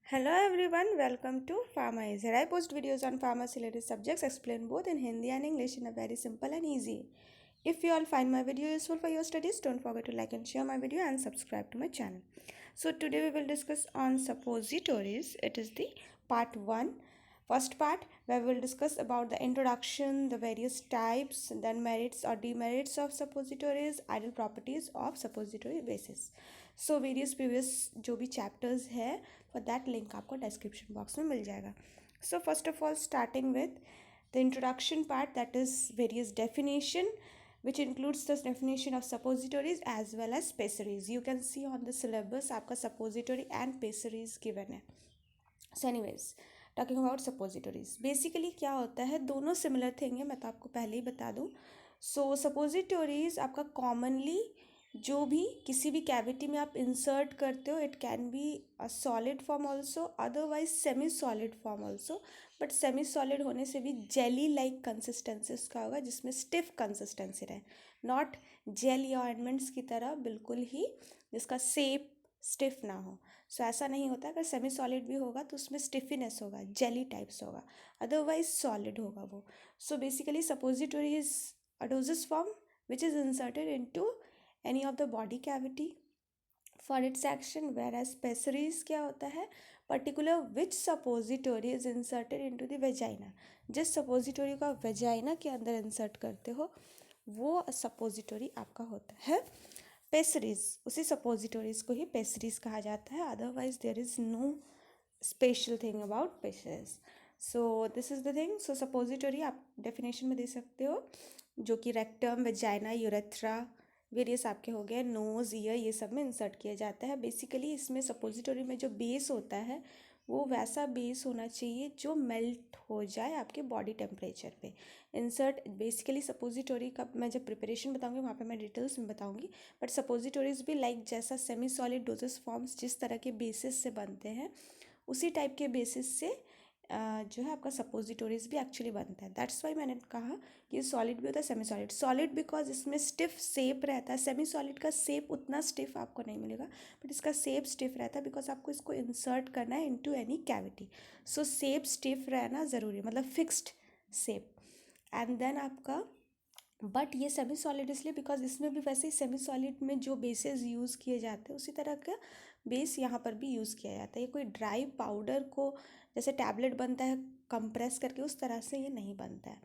Hello everyone, welcome to Pharma Easy. I post videos on pharmacy related subjects, explain both in Hindi and English in a very simple and easy. If you all find my video useful for your studies, don't forget to like and share my video and subscribe to my channel. So today we will discuss on suppositories. It is the part 1. First part where we will discuss about the introduction, the various types, then merits or demerits of suppositories, ideal properties of suppository basis. So various previous जो भी chapters है for that link आपको description box में मिल जाएगा. So first of all starting with the introduction part, that is various definition which includes the definition of suppositories as well as pessaries. You can see on the syllabus आपका suppository and pessaries given है. So anyways, talking about suppositories, basically क्या होता है, दोनों similar thing है, मैं तो आपको पहले ही बता दूँ. सो suppositories आपका कॉमनली जो भी किसी भी कैविटी में आप इंसर्ट करते हो, it can be a solid form also, otherwise semi solid form also. But semi solid होने से भी जेली लाइक कंसिस्टेंसी उसका होगा, जिसमें स्टिफ कंसिस्टेंसी रहे, नॉट जेल या ऑइंटमेंट्स की तरह बिल्कुल ही जिसका सेप स्टिफ ना हो. सो ऐसा नहीं होता. अगर सेमी सॉलिड भी होगा तो उसमें स्टिफिनेस होगा, जेली टाइप्स होगा, अदरवाइज सॉलिड होगा वो. So basically suppository is a doses form which is inserted into any of the body cavity for its action, whereas pessaries क्या होता है, particular which suppository is inserted into the vagina. जिस suppository को आप vagina के अंदर insert करते हो वो suppository आपका होता है pessaries. उसी suppositories को ही pessaries कहा जाता है, otherwise there is no special thing about pessaries. So this is the thing. So suppository आप definition में दे सकते हो, जो कि rectum, vagina, urethra, वेरियस आपके हो गए, नोज़, ईयर, ये सब में इंसर्ट किया जाता है. बेसिकली इसमें सपोजिटोरी में जो बेस होता है वो वैसा बेस होना चाहिए जो मेल्ट हो जाए आपके बॉडी टेम्परेचर पे. इंसर्ट बेसिकली सपोजिटोरी का मैं जब प्रिपरेशन बताऊंगी वहाँ पे मैं डिटेल्स में बताऊंगी. बट सपोजिटोरीज भी लाइक जैसा सेमी सॉलिड डोजेस फॉर्म्स जिस तरह के बेसिस से बनते हैं उसी टाइप के बेसिस से जो है आपका सपोजिटोरीज भी एक्चुअली बनता है. दैट्स वाई मैंने कहा कि सॉलिड भी होता है, सेमी सॉलिड. सॉलिड बिकॉज इसमें स्टिफ सेप रहता है. सेमी सॉलिड का सेप उतना स्टिफ आपको नहीं मिलेगा, बट इसका सेप स्टिफ रहता है बिकॉज आपको इसको इंसर्ट करना है इनटू एनी कैविटी. सो सेप स्टिफ रहना ज़रूरी है, मतलब फिक्स्ड सेप. एंड देन आपका बट ये सेमी सॉलिड इसलिए बिकॉज इसमें भी वैसे ही सेमी सॉलिड में जो बेसेस यूज़ किए जाते हैं उसी तरह का बेस यहाँ पर भी यूज़ किया जाता है. ये कोई ड्राई पाउडर को जैसे टैबलेट बनता है कंप्रेस करके उस तरह से ये नहीं बनता है.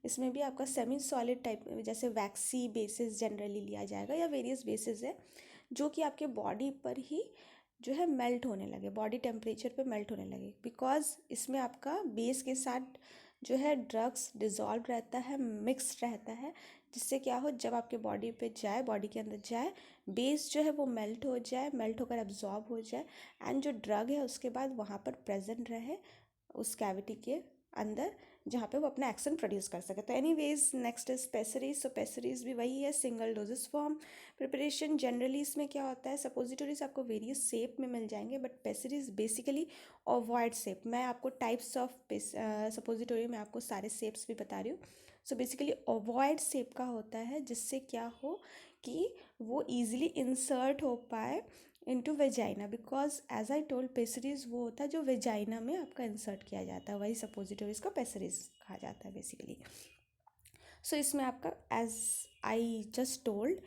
इसमें भी आपका सेमी सॉलिड टाइप जैसे वैक्सी बेसिस जनरली लिया जाएगा या वेरियस बेसिस है जो कि आपके बॉडी पर ही जो है मेल्ट होने लगे, बॉडी टेम्परेचर पे मेल्ट होने लगे. बिकॉज इसमें आपका बेस के साथ जो है ड्रग्स डिज़ोल्व रहता है, मिक्स रहता है, जिससे क्या हो जब आपके बॉडी पे जाए, बॉडी के अंदर जाए, बेस जो है वो मेल्ट हो जाए, मेल्ट होकर एब्जॉर्ब हो जाए, एंड जो ड्रग है उसके बाद वहाँ पर प्रेजेंट रहे उस कैविटी के अंदर जहाँ पे वो अपना एक्शन प्रोड्यूस कर सके. तो एनीवेज नेक्स्ट इज पेसरीज. सो पेसरीज भी वही है, single doses form preparation. Generally इसमें क्या होता है, सपोजिटोरीज आपको वेरियस शेप में मिल जाएंगे, बट पेसरीज बेसिकली ओवॉइड शेप. मैं आपको टाइप्स ऑफ सपोजिटोरी में आपको सारे शेप्स भी बता रही हूँ. सो बेसिकली ओवॉइड शेप का होता है जिससे क्या हो कि वो ईजिली इंसर्ट हो पाए into vagina, because as I told pessaries वो होता है जो वेजाइना में आपका इंसर्ट किया जाता है, वही सपोजिटोरीज को पेसरीज कहा जाता है बेसिकली. सो इसमें आपका as I just told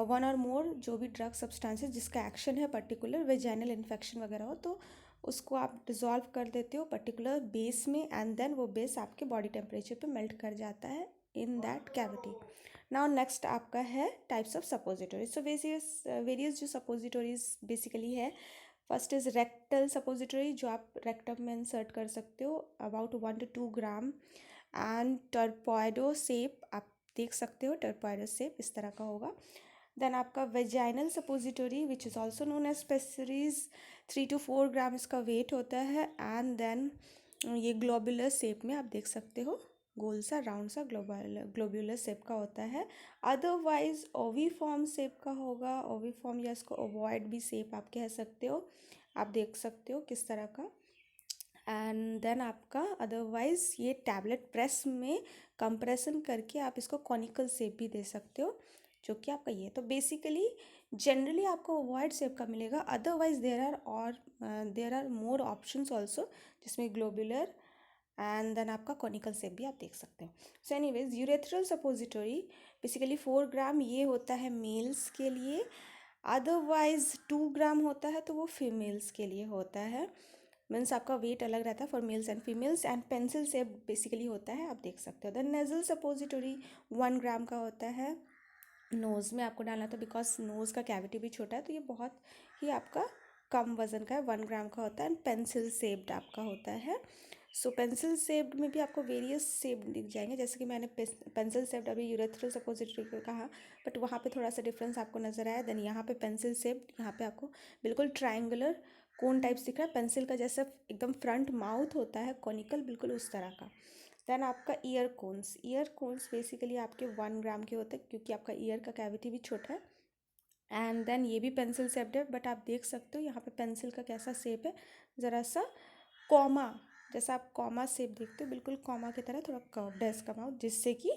one or more जो भी ड्रग सब्सटेंसेस जिसका एक्शन है पर्टिकुलर वेजाइनल इन्फेक्शन वगैरह हो तो उसको आप डिज़ोल्व कर देते हो पर्टिकुलर बेस में, एंड देन वो बेस आपके बॉडी टेम्परेचर पे मेल्ट कर जाता है in that cavity. Now next आपका है types of suppositories. So various जो सपोजिटोरीज बेसिकली है, फर्स्ट इज रेक्टल सपोजिटरी जो आप रेक्टम में इंसर्ट कर सकते हो अबाउट 1 to 2 ग्राम, एंड टर्पोइडो सेप आप देख सकते हो, टर्पोइडो सेप इस तरह का होगा. देन आपका vaginal suppository which is also known as pessaries, 3 to 4 gram इसका वेट होता है. एंड देन ये ग्लोबुलर शेप में आप देख सकते हो, गोल सा राउंड सा ग्लोब्यूलर शेप का होता है. अदरवाइज ओवी फॉर्म शेप का होगा, ओवी फॉर्म या इसको ओवॉइड भी शेप आप कह सकते हो, आप देख सकते हो किस तरह का. एंड देन आपका अदरवाइज ये टैबलेट प्रेस में कंप्रेशन करके आप इसको कॉनिकल शेप भी दे सकते हो, जो कि आपका ये. तो बेसिकली जनरली आपको ओवॉइड शेप का मिलेगा, otherwise there are more options also, जिसमें ग्लोबुलर एंड देन आपका कॉनिकल शेप भी आप देख सकते हो। So anyways urethral suppository basically 4 gram ये होता है मेल्स के लिए, अदरवाइज 2 ग्राम होता है तो वो फीमेल्स के लिए होता है। मीन्स आपका वेट अलग रहता है for mails and females. And pencil shape basically होता है, आप देख सकते हो। देन नेजल सपोजिटरी 1 ग्राम का होता है, नोज़ में आपको डालना था बिकॉज नोज़ का कैविटी भी छोटा है, तो ये बहुत ही आपका कम वजन का है, 1 ग्राम का होता है। एंड पेंसिल शेप्ड आपका होता है। सो पेंसिल शेप्ड में भी आपको वेरियस शेप दिख जाएंगे, जैसे कि मैंने पेंसिल शेप्ड अभी यूरेथ्रल सपोजिटरी को कहा, बट वहाँ पे थोड़ा सा डिफरेंस आपको नजर आया। देन यहाँ पे पेंसिल शेप्ड, यहाँ पे आपको बिल्कुल ट्रायंगुलर कोन टाइप्स दिख रहा है, पेंसिल का जैसा एकदम फ्रंट माउथ होता है कॉनिकल, बिल्कुल उस तरह का। देन आपका ईयर कोन्स बेसिकली आपके 1 ग्राम के होते हैं, क्योंकि आपका ईयर का कैविटी भी छोटा है। एंड देन ये भी पेंसिल शेप्ड है, बट आप देख सकते हो यहाँ पे पेंसिल का कैसा शेप है, ज़रा सा कॉमा, जैसा आप कॉमा शेप देखते हो, बिल्कुल कॉमा की तरह थोड़ा कर्व्ड है इसका माउथ, जिससे कि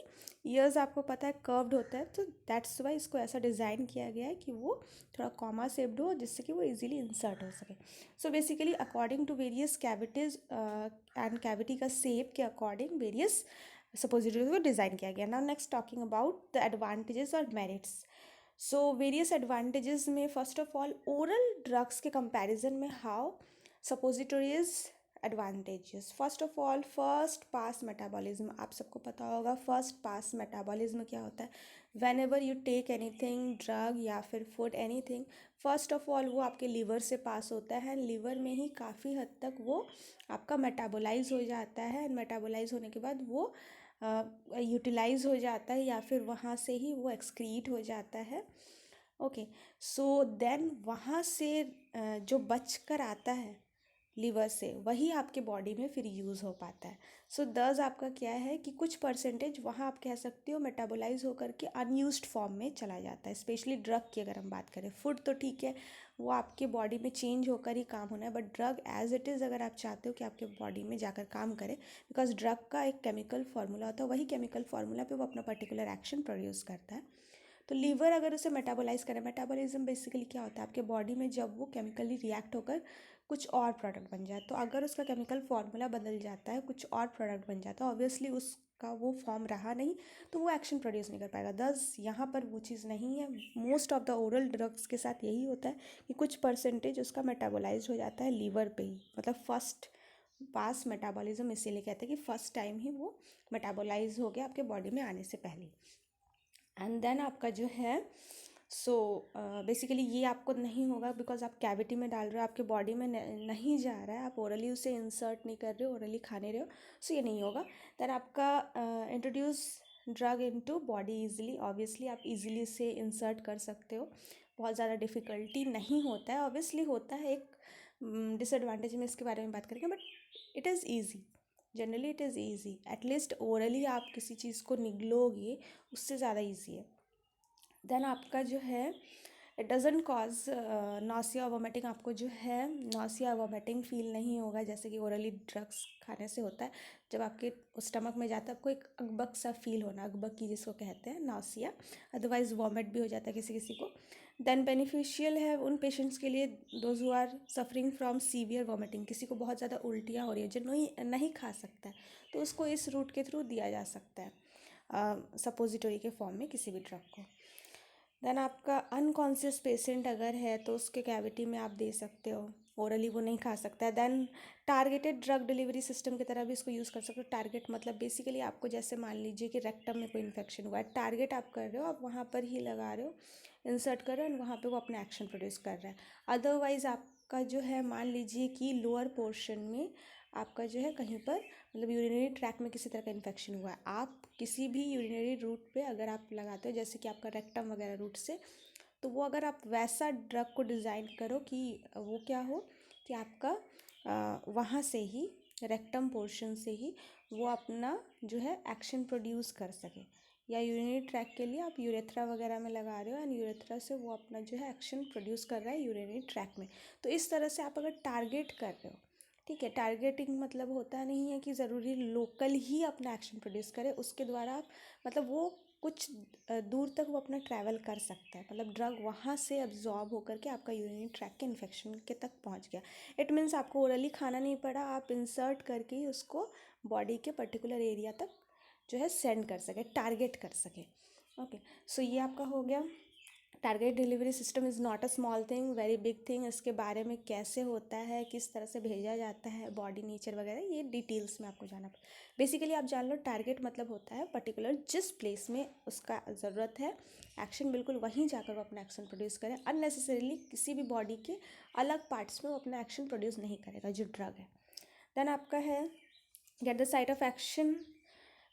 ईयर्स आपको पता है कर्व्ड होता है, तो दैट्स वाई इसको ऐसा डिज़ाइन किया गया है कि वो थोड़ा कॉमा शेप्ड हो, जिससे कि वो इजीली इंसर्ट हो सके। So basically according to various cavities and cavity का शेप के अकॉर्डिंग वेरियस सपोजिटरीज को डिज़ाइन किया गया। Now next talking about the advantages और मेरिट्स। सो वेरियस एडवांटेजेस में first of all oral drugs के कंपैरिजन में how suppositories advantages. First of all first pass metabolism, आप सबको पता होगा फर्स्ट पास मेटाबॉलिज्म क्या होता है। Whenever you take anything, drug या फिर food anything, first of all वो आपके लीवर से पास होता है, लीवर में ही काफ़ी हद तक वो आपका मेटाबोलाइज हो जाता है, एंड मेटाबोलाइज होने के बाद वो यूटिलाइज हो जाता है, या फिर वहाँ से ही वो एक्सक्रीट हो जाता है। ओके, सो देन वहाँ से जो बच कर आता है लीवर से, वही आपके बॉडी में फिर यूज़ हो पाता है। सो दस आपका क्या है कि कुछ परसेंटेज वहाँ आप कह सकते हो मेटाबोलाइज होकर के अनयूज्ड फॉर्म में चला जाता है, स्पेशली ड्रग की अगर हम बात करें। फूड तो ठीक है, वो आपके बॉडी में चेंज होकर ही काम होना है, but drug as it is अगर आप चाहते हो कि आपके बॉडी में जाकर काम करे, बिकॉज ड्रग का एक केमिकल फार्मूला होता है, वही केमिकल फार्मूला पे वो अपना पर्टिकुलर एक्शन प्रोड्यूस करता है। तो लीवर अगर उसे मेटाबोलाइज करे, मेटाबॉलिज्म बेसिकली क्या होता है, आपके बॉडी में जब वो केमिकली रिएक्ट होकर कुछ और प्रोडक्ट बन जाए, तो अगर उसका केमिकल फार्मूला बदल जाता है, कुछ और प्रोडक्ट बन जाता है, ऑब्वियसली उसका वो फॉर्म रहा नहीं, तो वो एक्शन प्रोड्यूस नहीं कर पाएगा। दस यहाँ पर वो चीज़ नहीं है। Most of the oral drugs के साथ यही होता है कि कुछ परसेंटेज उसका मेटाबोलाइज हो जाता है लीवर पे ही, मतलब फर्स्ट पास मेटाबॉलिज्म इसीलिए कहते हैं कि फर्स्ट टाइम ही वो मेटाबोलाइज हो गया आपके बॉडी में आने से पहले। एंड देन आपका जो है सो बेसिकली ये आपको नहीं होगा, बिकॉज आप कैविटी में डाल रहे हो, आपके बॉडी में नहीं जा रहा है, आप ओरली उसे इंसर्ट नहीं कर रहे हो, ओरली खा नहीं रहे हो, सो ये नहीं होगा। देन आपका introduce drug into body easily, obviously आप इजीली इसे इंसर्ट कर सकते हो, बहुत ज़्यादा डिफ़िकल्टी नहीं होता है। ऑब्वियसली होता है एक डिसएडवांटेज में इसके बारे में बात करेंगे, but it is easy, generally it is easy, at least orally आप किसी चीज़ को निगलोगे उससे ज़्यादा ईजी है। देन आपका जो है it doesn't cause nausea vomiting, आपको जो है नॉसिया वोमिटिंग फील नहीं होगा, जैसे कि ओरली ड्रग्स खाने से होता है। जब आपके स्टमक में जाता है आपको एक अकबक सा फील होना, अकबक की जिसको कहते हैं नॉसिया, अदरवाइज वॉमिट भी हो जाता है किसी किसी को। देन बेनिफिशियल है उन पेशेंट्स के लिए those who are suffering from severe vomiting, किसी को बहुत ज़्यादा उल्टियाँ हो रही है जो नहीं नहीं खा सकता है, तो उसको इस रूट के थ्रू दिया जा सकता है सपोजिटरी के फॉर्म में किसी भी ड्रग को। देन आपका अनकॉन्शियस पेशेंट अगर है तो उसके कैविटी में आप दे सकते हो, ओरली वो नहीं खा सकता है। Then targeted drug delivery system की तरह भी इसको यूज़ कर सकते हो। टारगेट मतलब बेसिकली आपको जैसे मान लीजिए कि रेक्टम में कोई इन्फेक्शन हुआ है, टारगेट आप कर रहे हो, आप वहाँ पर ही लगा रहे हो, इंसर्ट कर रहे हो, एंड वहाँ पे वो अपना एक्शन प्रोड्यूस कर रहा है। अदरवाइज़ आपका जो है मान लीजिए कि लोअर पोर्शन में आपका जो है कहीं पर मतलब यूरिनरी ट्रैक में किसी तरह का इन्फेक्शन हुआ है, आप किसी भी यूरिनरी रूट पे अगर आप लगाते हो, जैसे कि आपका रेक्टम वगैरह रूट से, तो वो अगर आप वैसा ड्रग को डिज़ाइन करो कि वो क्या हो कि आपका वहाँ से ही रेक्टम पोर्शन से ही वो अपना जो है एक्शन प्रोड्यूस कर सके, या यूरिनरी ट्रैक के लिए आप यूरेथ्रा वगैरह में लगा रहे हो, एंड यूरेथ्रा से वो अपना जो है एक्शन प्रोड्यूस कर रहा है यूरिनरी ट्रैक में। तो इस तरह से आप अगर टारगेट कर रहे हो, ठीक है, टारगेटिंग मतलब होता नहीं है कि ज़रूरी लोकल ही अपना एक्शन प्रोड्यूस करे, उसके द्वारा आप मतलब वो कुछ दूर तक वो अपना ट्रैवल कर सकता है, मतलब ड्रग वहाँ से अब्जॉर्ब होकर के आपका यूरिनरी ट्रैक के इन्फेक्शन के तक पहुँच गया। इट मीन्स आपको ओरली खाना नहीं पड़ा, आप इंसर्ट करके ही उसको बॉडी के पर्टिकुलर एरिया तक जो है सेंड कर सके, टारगेट कर सके। ओके, सो ये आपका हो गया। Target delivery system is not a small thing, very big thing. इसके बारे में कैसे होता है, किस तरह से भेजा जाता है, बॉडी नेचर वगैरह, ये डिटेल्स में आपको जाना। बेसिकली आप जान लो, टारगेट मतलब होता है पर्टिकुलर जिस प्लेस में उसका ज़रूरत है एक्शन, बिल्कुल वहीं जाकर वो अपना एक्शन प्रोड्यूस करे। अननेसेसरीली किसी भी बॉडी के अलग पार्ट्स में वो अपना एक्शन प्रोड्यूस नहीं करेगा जो ड्रग है। देन आपका है get the site of action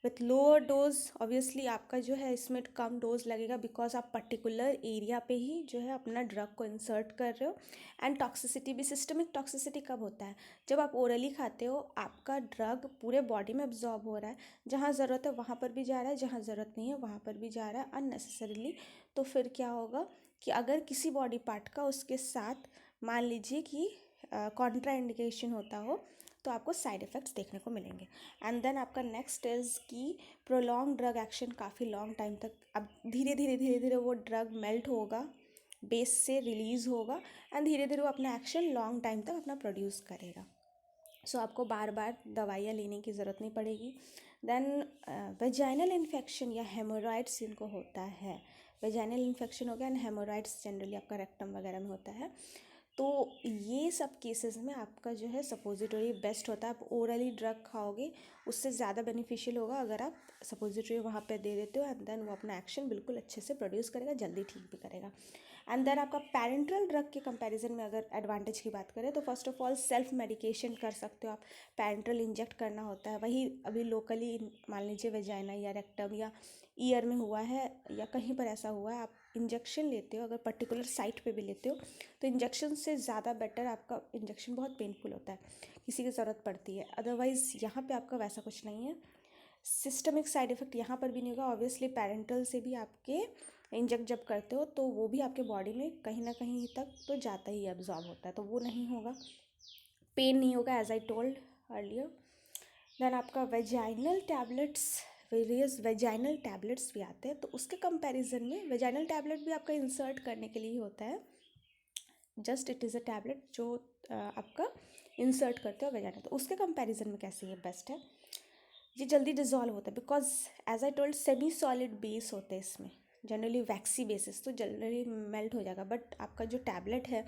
with lower dose. Obviously आपका जो है इसमें कम डोज लगेगा, बिकॉज आप पर्टिकुलर एरिया पे ही जो है अपना ड्रग को इंसर्ट कर रहे हो। एंड टॉक्सिसिटी भी, सिस्टमिक टॉक्सिसिटी कब होता है, जब आप ओरली खाते हो, आपका ड्रग पूरे बॉडी में अब्जॉर्ब हो रहा है, जहाँ ज़रूरत है वहाँ पर भी जा रहा है, जहाँ ज़रूरत नहीं है वहाँ पर भी जा रहा है अननेसेसरीली। तो फिर क्या होगा कि अगर किसी बॉडी पार्ट का उसके साथ मान लीजिए कि कॉन्ट्रा इंडिकेशन होता हो, तो आपको साइड इफ़ेक्ट्स देखने को मिलेंगे। एंड देन आपका नेक्स्ट इज़ कि प्रोलॉन्ग ड्रग एक्शन, काफ़ी लॉन्ग टाइम तक। अब धीरे धीरे धीरे धीरे वो ड्रग मेल्ट होगा, बेस से रिलीज़ होगा, एंड धीरे धीरे वो अपना एक्शन लॉन्ग टाइम तक अपना प्रोड्यूस करेगा। सो आपको बार बार दवाइयाँ लेने की ज़रूरत नहीं पड़ेगी। देन वेजाइनल इन्फेक्शन या हेमोरॉइड्स जिनको होता है, वेजाइनल इन्फेक्शन हो गया, एंड हेमोरॉइड्स जनरली आपका रेक्टम वगैरह में होता है। तो ये सब केसेस में आपका जो है सपोजिटरी बेस्ट होता है। आप ओरली ड्रग खाओगे उससे ज़्यादा बेनिफिशियल होगा अगर आप सपोजिटरी वहाँ पे दे देते हो, एंड देन वो अपना एक्शन बिल्कुल अच्छे से प्रोड्यूस करेगा, जल्दी ठीक भी करेगा। एंड देन आपका पैरेंटल ड्रग के कंपैरिजन में अगर एडवांटेज की बात करें तो first of all self medication कर सकते हो आप। पैरेंटल इंजेक्ट करना होता है, वही अभी लोकली मान लीजिए वेजाइना या रेक्टम या ईयर में हुआ है या कहीं पर ऐसा हुआ है, आप इंजेक्शन लेते हो, अगर पर्टिकुलर साइट पे भी लेते हो तो इंजेक्शन से ज़्यादा बेटर, आपका इंजेक्शन बहुत पेनफुल होता है, किसी की ज़रूरत पड़ती है। अदरवाइज़ यहाँ पे आपका वैसा कुछ नहीं है, सिस्टमिक साइड इफ़ेक्ट यहाँ पर भी नहीं होगा। ऑब्वियसली पैरेंटल से भी आपके इंजेक्ट जब करते हो तो वो भी आपके बॉडी में कहीं ना कहीं तक तो जाता ही, एब्जॉर्ब होता है, तो वो नहीं होगा। पेन नहीं होगा as I told earlier. Then आपका vaginal tablets, various vaginal tablets भी आते हैं, तो उसके कंपैरिजन में वेजाइनल टैबलेट भी आपका इंसर्ट करने के लिए ही होता है। Just it is a tablet जो आपका इंसर्ट करते हो वेजाइना, तो उसके कंपैरिजन में कैसे ये बेस्ट है, ये जल्दी डिजॉल्व होता है, because as I told semi solid base होते हैं इसमें, जनरली वैक्सी बेसिस, तो जनरली मेल्ट हो जाएगा। बट आपका जो टैबलेट है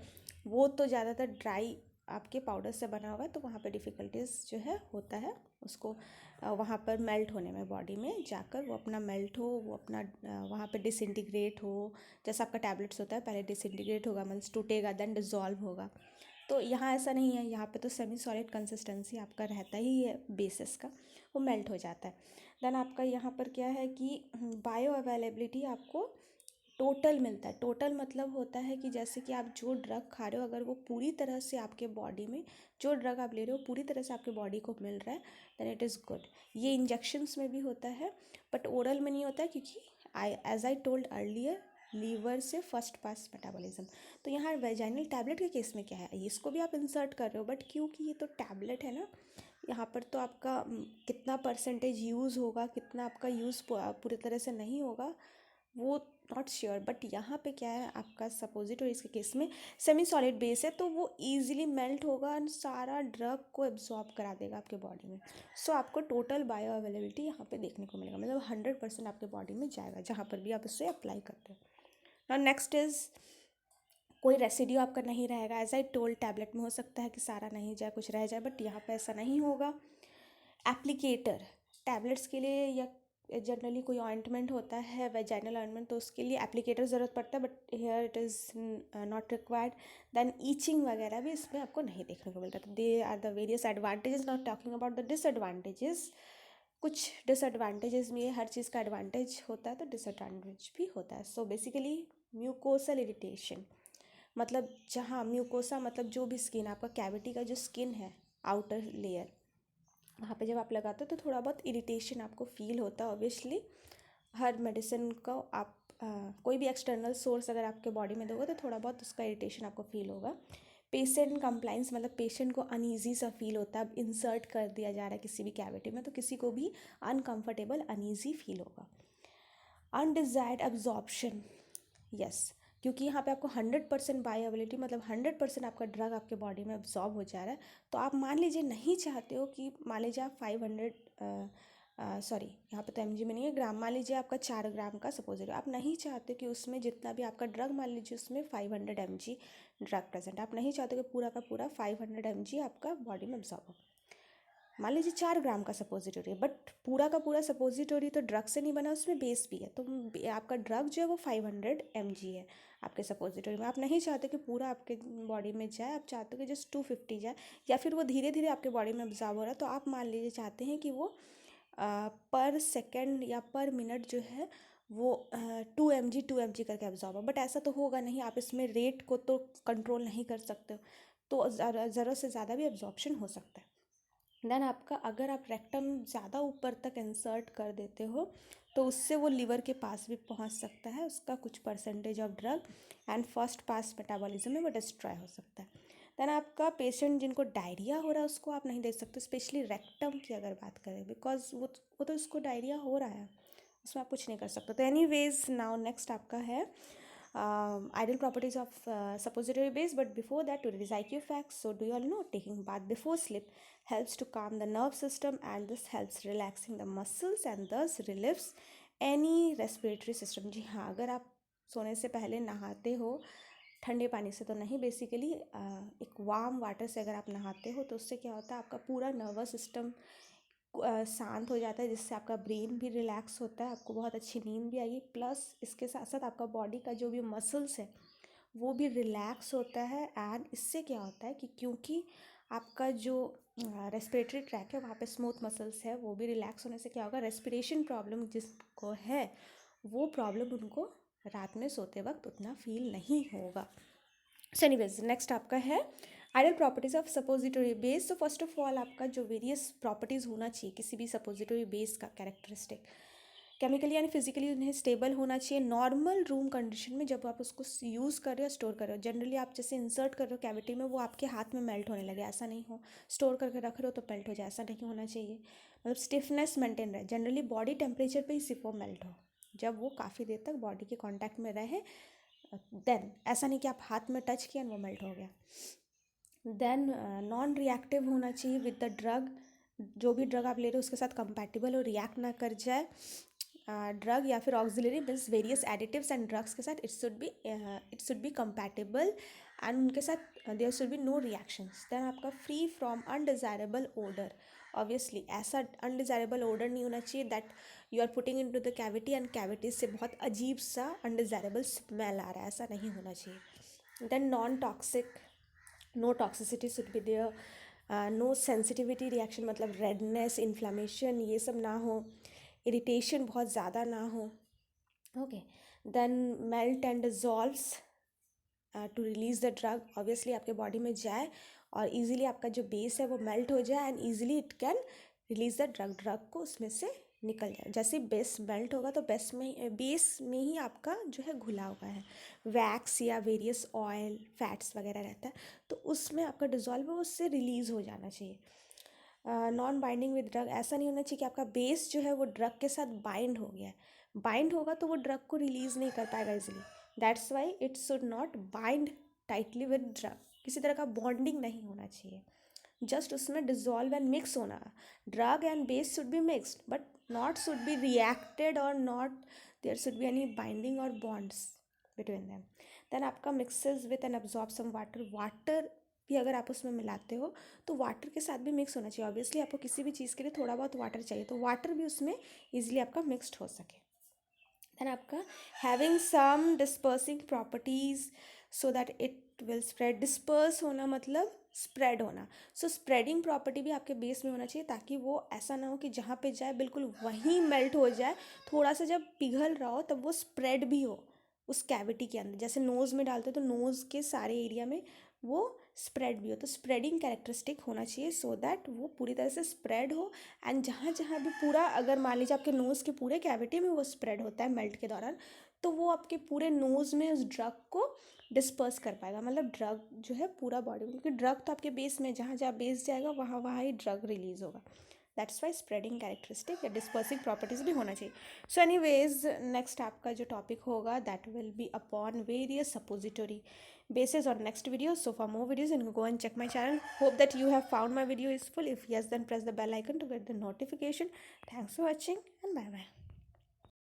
वो तो ज़्यादातर ड्राई आपके पाउडर से बना हुआ है, तो वहाँ पे डिफ़िकल्टीज जो है होता है उसको वहाँ पर मेल्ट होने में, बॉडी में जाकर वो अपना मेल्ट हो, वो अपना वहाँ पे डिसइंटीग्रेट हो। जैसा आपका टैबलेट्स होता है, पहले डिसइंटीग्रेट होगा, मीन्स टूटेगा, देन डिजॉल्व होगा। तो यहाँ ऐसा नहीं है, यहाँ पे तो सेमी सॉलिड कंसिस्टेंसी आपका रहता ही है बेसिस का, वो मेल्ट हो जाता है। देन आपका यहाँ पर क्या है कि बायो अवेलेबिलिटी आपको टोटल मिलता है। टोटल मतलब होता है कि जैसे कि आप जो ड्रग खा रहे हो, अगर वो पूरी तरह से आपके बॉडी में, जो ड्रग आप ले रहे हो पूरी तरह से आपके बॉडी को मिल रहा है, देन इट इज़ गुड। ये इंजेक्शंस में भी होता है बट ओरल में नहीं होता है, क्योंकि as I told earlier, liver से फर्स्ट पास मेटाबॉलिज्म। तो यहाँ वेजाइनल टैबलेट के केस में क्या है, इसको भी आप इंसर्ट कर रहे हो, बट क्योंकि ये तो टैबलेट है ना, यहाँ पर तो आपका कितना परसेंटेज यूज़ होगा, कितना आपका यूज़ पूरी तरह से नहीं होगा, वो नॉट श्योर। बट यहाँ पे क्या है, आपका सपोजिटरी इसके केस में सेमी सॉलिड बेस है, तो वो ईजिली मेल्ट होगा और सारा ड्रग को एब्जॉर्ब करा देगा आपके बॉडी में। सो आपको टोटल बायो अवेलेबिलिटी यहाँ पे देखने को मिलेगा, मतलब 100% आपके बॉडी में जाएगा जहाँ पर भी आप इसे अप्लाई करते हो। नाउ नेक्स्ट इज़, कोई रेसिड्यू आपका नहीं रहेगा। एज आई टोल्ड, टैबलेट में हो सकता है कि सारा नहीं जाए, कुछ रह जाए, बट यहाँ पे ऐसा नहीं होगा। एप्लीकेटर, टैबलेट्स के लिए या जनरली कोई ऑइंटमेंट होता है वेजाइनल ऑइंटमेंट, तो उसके लिए एप्लीकेटर ज़रूरत पड़ता है, but here it is not required. Then itching वगैरह भी इसमें आपको नहीं देखने को मिलता। तो they are the various advantages, not talking about the disadvantages. कुछ डिसएडवांटेजेस में, हर चीज़ का एडवांटेज होता है तो डिसएडवांटेज भी होता है। सो बेसिकली म्यूकोसल इरिटेशन, मतलब जहाँ म्यूकोसा मतलब जो भी स्किन, आपका कैविटी का जो स्किन है, आउटर लेयर, वहाँ पे जब आप लगाते हो तो थोड़ा बहुत इरिटेशन आपको फील होता है। ऑब्वियसली हर मेडिसिन को आप कोई भी एक्सटर्नल सोर्स अगर आपके बॉडी में दोगे तो थोड़ा बहुत उसका इरिटेशन आपको फील होगा। पेशेंट कंप्लाइंस, मतलब पेशेंट को अनईजी सा फील होता है, अब इंसर्ट कर दिया जा रहा है किसी भी कैविटी में, तो किसी को भी अनकंफर्टेबल अनईजी फील होगा। अनडिजायर्ड एब्जॉर्प्शन, यस, क्योंकि यहाँ पे आपको 100% बायोअवेलेबिलिटी मतलब 100% आपका ड्रग आपके बॉडी में एब्जॉर्ब हो जा रहा है। तो आप मान लीजिए नहीं चाहते हो कि, मान लीजिए आप 500 सॉरी यहाँ पे तो mg में नहीं है, ग्राम, मान लीजिए आपका 4 ग्राम का सपोज, आप नहीं चाहते कि उसमें जितना भी आपका ड्रग, मान लीजिए उसमें 500 mg ड्रग प्रेजेंट, आप नहीं चाहते कि पूरा का पूरा 500 mg आपका बॉडी में एब्जॉर्ब हो। मान लीजिए 4 ग्राम का सपोजिटोरी है, बट पूरा का पूरा सपोजिटोरी तो ड्रग से नहीं बना, उसमें बेस भी है, तो आपका ड्रग जो है वो 500 mg है आपके सपोजिटोरी में। आप नहीं चाहते कि पूरा आपके बॉडी में जाए, आप चाहते हो कि जस्ट 250 जाए, या फिर वो धीरे धीरे आपके बॉडी में एब्जॉर्ब हो रहा है, तो आप मान लीजिए चाहते हैं कि वो पर सेकेंड या पर मिनट जो है वो 2 mg करके एब्जॉर्ब हो। बट ऐसा तो होगा नहीं, आप इसमें रेट को तो कंट्रोल नहीं कर सकते हो, तो ज़रूरत से ज़्यादा भी एब्जॉर्प्शन हो सकता है। देन आपका, अगर आप रेक्टम ज़्यादा ऊपर तक इंसर्ट कर देते हो तो उससे वो लिवर के पास भी पहुंच सकता है, उसका कुछ percentage of drug, and first pass metabolism में वो डिस्ट्रॉय हो सकता है। देन आपका पेशेंट जिनको डायरिया हो रहा है उसको आप नहीं दे सकते, स्पेशली रेक्टम की अगर बात करें, बिकॉज वो तो उसको डायरिया हो रहा है, उसमें आप कुछ नहीं कर सकते। तो एनी वेज, नाउ नेक्स्ट आपका है ideal properties of suppository base. But before that, to revise IQ facts. So do you all know taking bath before sleep helps to calm the nerve system, and this helps relaxing the muscles and thus relieves any respiratory system. जी हाँ, अगर आप सोने से पहले नहाते हो ठंडे पानी से तो नहीं, बेसिकली एक वार्म वाटर से अगर आप नहाते हो तो उससे क्या होता है, आपका पूरा नर्वस सिस्टम शांत हो जाता है, जिससे आपका ब्रेन भी रिलैक्स होता है, आपको बहुत अच्छी नींद भी आएगी, प्लस इसके साथ साथ आपका बॉडी का जो भी मसल्स है वो भी रिलैक्स होता है। एंड इससे क्या होता है कि क्योंकि आपका जो रेस्पिरेटरी ट्रैक है वहाँ पे स्मूथ मसल्स है, वो भी रिलैक्स होने से क्या होगा, रेस्पिरेशन प्रॉब्लम जिसको है वो प्रॉब्लम उनको रात में सोते वक्त उतना फील नहीं होगा। सो एनीवेज, नेक्स्ट आपका है ideal properties of suppository base. तो फर्स्ट ऑफ ऑल आपका जो वेरियस प्रॉपर्टीज़ होना चाहिए किसी भी सपोजिटरी बेस का कैरेक्टरिस्टिक, केमिकली यानी फिजिकली उन्हें स्टेबल होना चाहिए नॉर्मल रूम कंडीशन में। जब आप उसको यूज़ कर रहे हो, स्टोर कर रहे हो, जनरली आप जैसे इंसर्ट कर रहे हो कैविटी में, वो आपके हाथ में मेल्ट होने लगे, ऐसा नहीं हो। स्टोर करके रख रहे हो तो मेल्ट हो जाए, ऐसा नहीं होना चाहिए। मतलब स्टिफनेस मेंटेन रहे, जनरली बॉडी टेम्परेचर पे ही सिर्फ वो मेल्ट हो, जब वो काफ़ी देर तक बॉडी के कांटेक्ट में रहे, देन ऐसा नहीं कि आप हाथ में टच किया और वो मेल्ट हो गया। देन नॉन रिएक्टिव होना चाहिए विद द ड्रग, जो भी ड्रग आप ले रहे हो उसके साथ कंपैटिबल और रिएक्ट ना कर जाए ड्रग या फिर auxiliary means various additives and drugs के साथ it should be compatible, and उनके साथ there should be no reactions. Then आपका free from undesirable odour, obviously ऐसा अनडिज़ायरेबल ओडर नहीं होना चाहिए that you are putting into the cavity and cavity से बहुत अजीब सा अनडिज़ायरेबल स्मेल आ रहा है, ऐसा नहीं होना चाहिए। Then non toxic, no toxicity should be there, no sensitivity reaction मतलब रेडनेस, इन्फ्लामेशन ये सब ना हो, इरिटेशन बहुत ज़्यादा ना हो। Okay, then melt and dissolves to release the drug, obviously आपके बॉडी में जाए और इजीली आपका जो बेस है वो मेल्ट हो जाए, and easily it can release the drug, drug को उसमें से निकल जाए। जैसे बेस मेल्ट होगा तो बेस में ही आपका जो है घुला हुआ है वैक्स या वेरियस ऑयल फैट्स वगैरह रहता है, तो उसमें आपका डिज़ोल्व है उससे रिलीज़ हो जाना चाहिए। नॉन बाइंडिंग विद ड्रग, ऐसा नहीं होना चाहिए कि आपका बेस जो है वो ड्रग के साथ बाइंड हो गया है, बाइंड होगा तो वो ड्रग को रिलीज़ नहीं कर पाएगा easily, that's why it should not bind tightly with drug, किसी तरह का बॉन्डिंग नहीं होना चाहिए, जस्ट उसमें डिजॉल्व एंड मिक्स होना। Drug and base should be mixed but not should be reacted और not there should be any binding और बॉन्ड्स बिटवीन दैम। देन आपका mixes with an absorb some water, water भी अगर आप उसमें मिलाते हो तो वाटर के साथ भी मिक्स होना चाहिए, ऑब्वियसली आपको किसी भी चीज़ के लिए थोड़ा बहुत वाटर चाहिए, तो वाटर भी उसमें ईजिली आपका मिक्सड हो सके। देन आपका having some dispersing properties so that it will spread, disperse होना मतलब स्प्रेड होना, सो स्प्रेडिंग प्रॉपर्टी भी आपके बेस में होना चाहिए, ताकि वो ऐसा ना हो कि जहाँ पे जाए बिल्कुल वहीं मेल्ट हो जाए, थोड़ा सा जब पिघल रहा हो तब वो स्प्रेड भी हो उस कैविटी के अंदर, जैसे नोज़ में डालते हो तो नोज़ के सारे एरिया में वो स्प्रेड भी हो, तो स्प्रेडिंग कैरेक्टरिस्टिक होना चाहिए सो दैट वो पूरी तरह से स्प्रेड हो। एंड जहाँ जहाँ भी पूरा, अगर मान लीजिए आपके नोज़ के पूरे कैविटी में वो स्प्रेड होता है मेल्ट के दौरान, तो वो आपके पूरे नोज़ में उस ड्रग को डिस्पर्स कर पाएगा, मतलब ड्रग जो है पूरा बॉडी में, क्योंकि ड्रग तो आपके बेस में, जहाँ जहाँ बेस जाएगा वहाँ वहाँ ही ड्रग रिलीज़ होगा। दैट्स वाई स्प्रेडिंग कैरेक्टरिस्टिक या डिस्पर्सिंग प्रॉपर्टीज भी होना चाहिए. सो एनीवेज नेक्स्ट आपका जो टॉपिक होगा that will be upon various suppository basis on next video. So for more videos, you can go and check my channel. Hope that you have found my video useful. If yes, then press the bell icon to get the notification. Thanks for watching and bye bye.